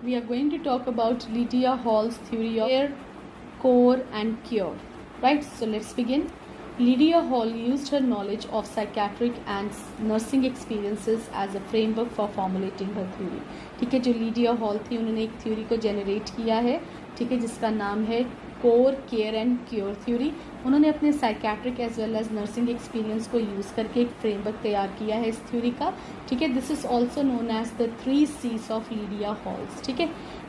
we are going to talk about Lydia Hall's theory of care, core and cure. Right, so let's begin. Lydia Hall used her knowledge of psychiatric and nursing experiences as a framework for formulating her theory. ठीक है, जो Lydia hall थी उन्होंने एक theory को generate किया है, ठीक है, जिसका नाम है core, care and cure theory. उन्होंने अपने psychiatric as well as nursing experience को यूज़ करके एक फ्रेमवर्क तैयार किया है इस थ्योरी का. ठीक है, this is also known as the 3 C's of Lydia Hall's. ठीक है,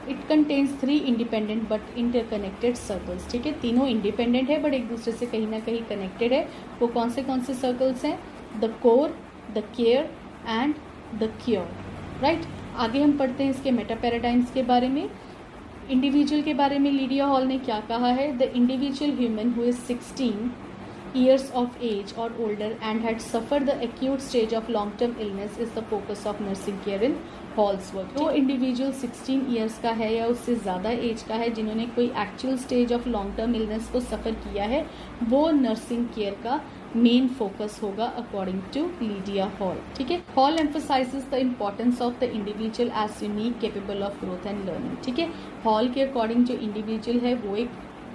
it contains 3 independent but interconnected circles. ठीक है, तीनों इंडिपेंडेंट है बट एक दूसरे से कहीं ना कहीं कनेक्टेड है. वो कौन से सर्कल्स हैं? The core, the care and the cure. Right, आगे हम पढ़ते हैं इसके मेटा पैराडाइम्स के बारे में. इंडिविजुअल के बारे में लीडिया हॉल ने क्या कहा है? The individual human who is 16 years of age or older and had suffered the acute stage of long term illness is the focus of nursing care in halls work. जो individual 16 years का है या उससे ज़्यादा as का है जिन्होंने कोई actual stage of long term illness को सफ़र किया है, वो नर्सिंग केयर का मेन फोकस होगा अकॉर्डिंग टू लीडिया हॉल. ठीक है, Hall emphasises the importance of the individual as unique capable of growth and learning. ठीक है, हॉल के अकॉर्डिंग जो इंडिविजुअल है वो एक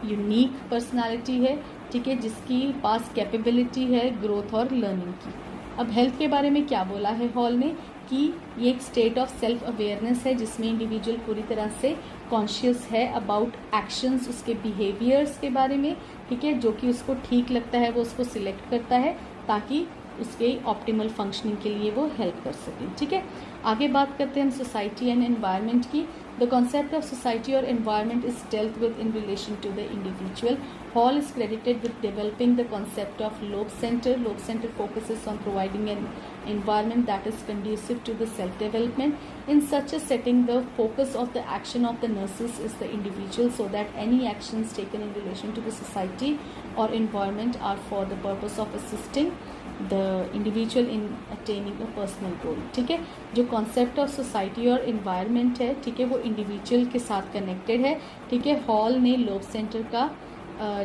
यूनिक पर्सनालिटी है, ठीक है, जिसकी पास कैपेबिलिटी है ग्रोथ और लर्निंग की. अब हेल्थ के बारे में क्या बोला है हॉल ने कि ये एक स्टेट ऑफ सेल्फ अवेयरनेस है जिसमें इंडिविजुअल पूरी तरह से कॉन्शियस है अबाउट एक्शंस, उसके बिहेवियर्स के बारे में. ठीक है, जो कि उसको ठीक लगता है वो उसको सिलेक्ट करता है ताकि उसके ऑप्टिमल फंक्शनिंग के लिए वो हेल्प कर सके. ठीक है, आगे बात करते हैं हम सोसाइटी एंड एनवायरनमेंट की. द कॉन्सेप्ट ऑफ सोसाइटी और environment is dealt with in relation to the individual. Hall is credited with developing the concept of Loeb Center. Loeb Center focuses on providing an environment that is conducive to the self-development. In such a setting, the focus of the action of the nurses is the individual, so that any actions taken in relation to the society or environment are for the purpose of assisting the individual in attaining a personal goal. ठीक है, जो concept of society और environment है, ठीक है, वो individual के साथ कनेक्टेड है. ठीक है, हॉल ने लोब सेंटर का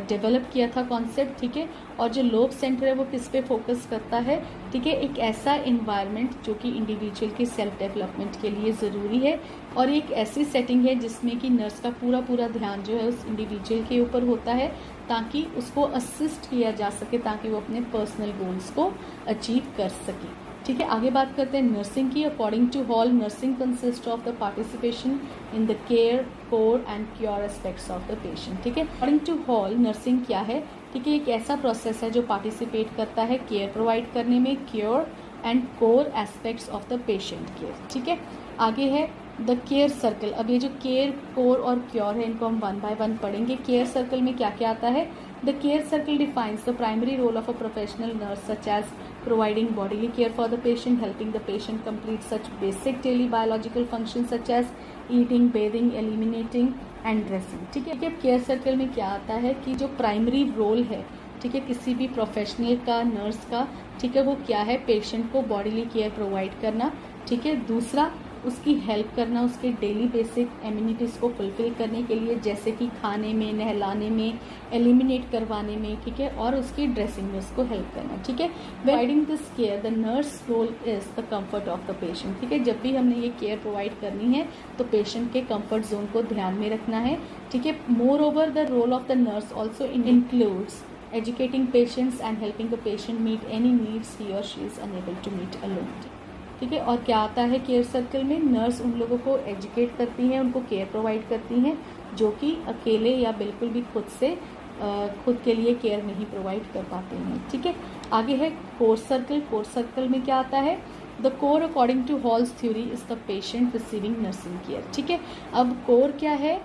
डेवलप किया था कॉन्सेप्ट. ठीक है, और जो लोब सेंटर है वो किस पे फोकस करता है? ठीक है, एक ऐसा इन्वायरमेंट जो कि इंडिविजुअल के सेल्फ डेवलपमेंट के लिए ज़रूरी है और एक ऐसी सेटिंग है जिसमें कि नर्स का पूरा ध्यान जो है उस इंडिविजुअल के ऊपर होता है ताकि उसको असिस्ट किया जा सके, ताकि वो अपने पर्सनल गोल्स को अचीव कर सके. ठीक है, आगे बात करते हैं नर्सिंग की. According to Hall, nursing consist of the participation in the care, core and cure aspects of the patient. ठीक है, अकॉर्डिंग टू हॉल नर्सिंग क्या है? ठीक है, एक ऐसा प्रोसेस है जो पार्टिसिपेट करता है केयर प्रोवाइड करने में, cure and core aspects of the patient care. ठीक है, आगे है द केयर सर्कल. अब ये जो केयर, कोर और क्योर है इनको हम 1 by 1 पढ़ेंगे. केयर सर्कल में क्या क्या आता है? The care circle defines the primary role of a professional nurse such as providing bodily care for the patient, helping the patient complete such basic daily biological functions such as eating, bathing, eliminating and dressing. ठीक है, care circle में क्या आता है कि जो primary role है, ठीक है, किसी भी प्रोफेशनल का, नर्स का, ठीक है, वो क्या है? पेशेंट को बॉडीली केयर प्रोवाइड करना. ठीक है, दूसरा उसकी हेल्प करना उसके डेली बेसिक एम्यूनिटीज़ को फुलफिल करने के लिए, जैसे कि खाने में, नहलाने में, एलिमिनेट करवाने में. ठीक है, और उसकी ड्रेसिंग में उसको हेल्प करना. ठीक है, providing this care the nurse role is the comfort of the patient. ठीक है, जब भी हमने ये केयर प्रोवाइड करनी है तो पेशेंट के कंफर्ट जोन को ध्यान में रखना है. ठीक है, moreover the role of the nurse also includes educating patients and helping the patient meet any needs he or she is unable to meet alone. ठीक है, और क्या आता है केयर सर्कल में? नर्स उन लोगों को एजुकेट करती हैं, उनको केयर प्रोवाइड करती हैं जो कि अकेले या बिल्कुल भी खुद के लिए केयर नहीं प्रोवाइड कर पाते हैं. ठीक है, आगे है कोर सर्कल. कोर सर्कल में क्या आता है? The core according to Hall's theory is the patient receiving nursing care. ठीक है, अब कोर क्या है?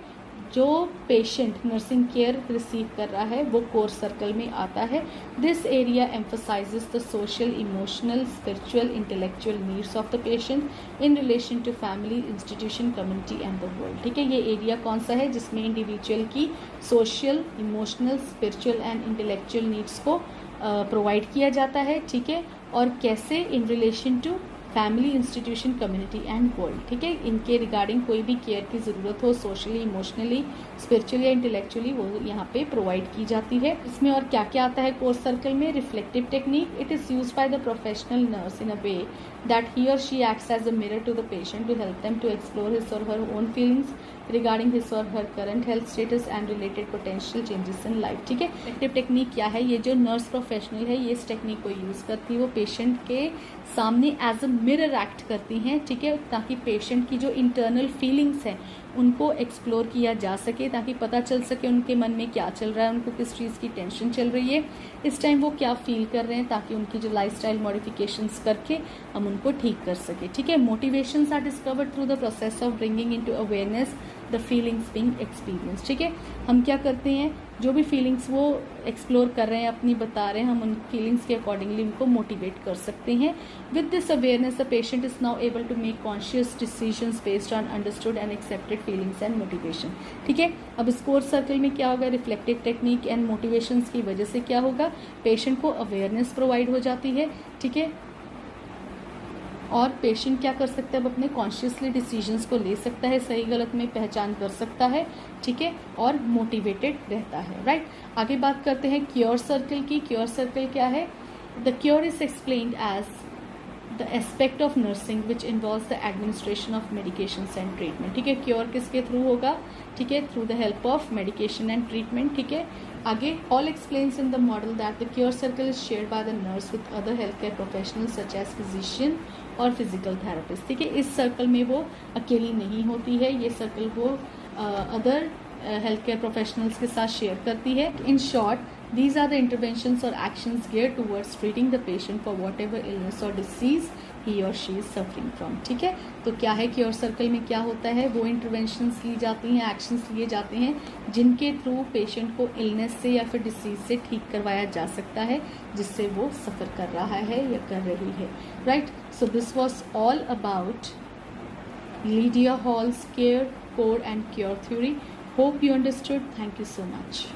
जो पेशेंट नर्सिंग केयर रिसीव कर रहा है वो कोर सर्कल में आता है. This area emphasises the social, emotional, spiritual, intellectual needs of the patient in relation to family, institution, community and the world. ठीक है, ये एरिया कौन सा है? जिसमें इंडिविजुअल की social, emotional, spiritual and intellectual needs को प्रोवाइड किया जाता है. ठीक है, और कैसे? In relation to family, institution, community and world. ठीक है, इनके रिगार्डिंग कोई भी केयर की ज़रूरत हो, सोशली, इमोशनली, स्पिरिचुअली या इंटेलेक्चुअली, वो यहाँ पे प्रोवाइड की जाती है। इसमें और क्या क्या आता है कोर्स सर्कल में? Reflective technique, it is used by the professional nurse in a way that he or she acts as a mirror to the patient to help them to explore his or her own feelings regarding his or her current health status and related potential changes in life। ठीक है, active technique क्या है? ये जो nurse professional है ये इस technique को यूज़ करती है, वो पेशेंट के सामने एज अ मिरर एक्ट करती हैं। ठीक है, ताकि पेशेंट की जो इंटरनल फीलिंग्स हैं उनको एक्सप्लोर किया जा सके, ताकि पता चल सके उनके मन में क्या चल रहा है, उनको किस चीज़ की टेंशन चल रही है, इस टाइम वो क्या फील कर रहे हैं, ताकि उनकी जो लाइफस्टाइल मॉडिफिकेशंस करके हम उनको ठीक कर सके। ठीक है, motivations are discovered through the process of bringing into awareness the feelings being experience. ठीक है, हम क्या करते हैं, जो भी फीलिंग्स वो एक्सप्लोर कर रहे हैं, अपनी बता रहे हैं, हम उन फीलिंग्स के अकॉर्डिंगली उनको मोटिवेट कर सकते हैं। With this awareness the patient is now able to make conscious decisions based on understood and accepted feelings and motivation. ठीक है, अब इस कोर्स सर्कल में क्या होगा? रिफ्लेक्टिव टेक्निक एंड मोटिवेशंस की वजह से क्या होगा? पेशेंट को अवेयरनेस प्रोवाइड हो जाती है। ठीक है, और पेशेंट क्या कर सकता है? अब अपने कॉन्शियसली डिसीजंस को ले सकता है, सही गलत में पहचान कर सकता है। ठीक है, और मोटिवेटेड रहता है। राइट, आगे बात करते हैं क्योर सर्कल की। क्योर सर्कल क्या है? The cure is explained as the aspect of nursing which involves the administration of medications and treatment. ठीक है, क्योर किसके थ्रू होगा? ठीक है, through the help of medication and treatment. ठीक है, आगे Hall explains in the model that the cure circle is shared by the nurse with other health care professionals such as physician और physical therapist. ठीक है, इस circle में वो अकेली नहीं होती है, ये सर्कल वो अदर हेल्थ केयर प्रोफेशनल्स के साथ शेयर करती है। In short, these are the interventions or actions geared towards treating the patient for whatever illness or disease he or she is suffering from। ठीक है, तो क्या है क्योर सर्कल में क्या होता है? वो इंटरवेंशंस ली जाती हैं, एक्शंस लिए जाते हैं जिनके थ्रू पेशेंट को इलनेस से या फिर डिसीज से ठीक करवाया जा सकता है जिससे वो सफ़र कर रहा है या कर रही है। Right, so this was all about Lydia halls care, core and cure theory. Hope you understood. Thank you so much.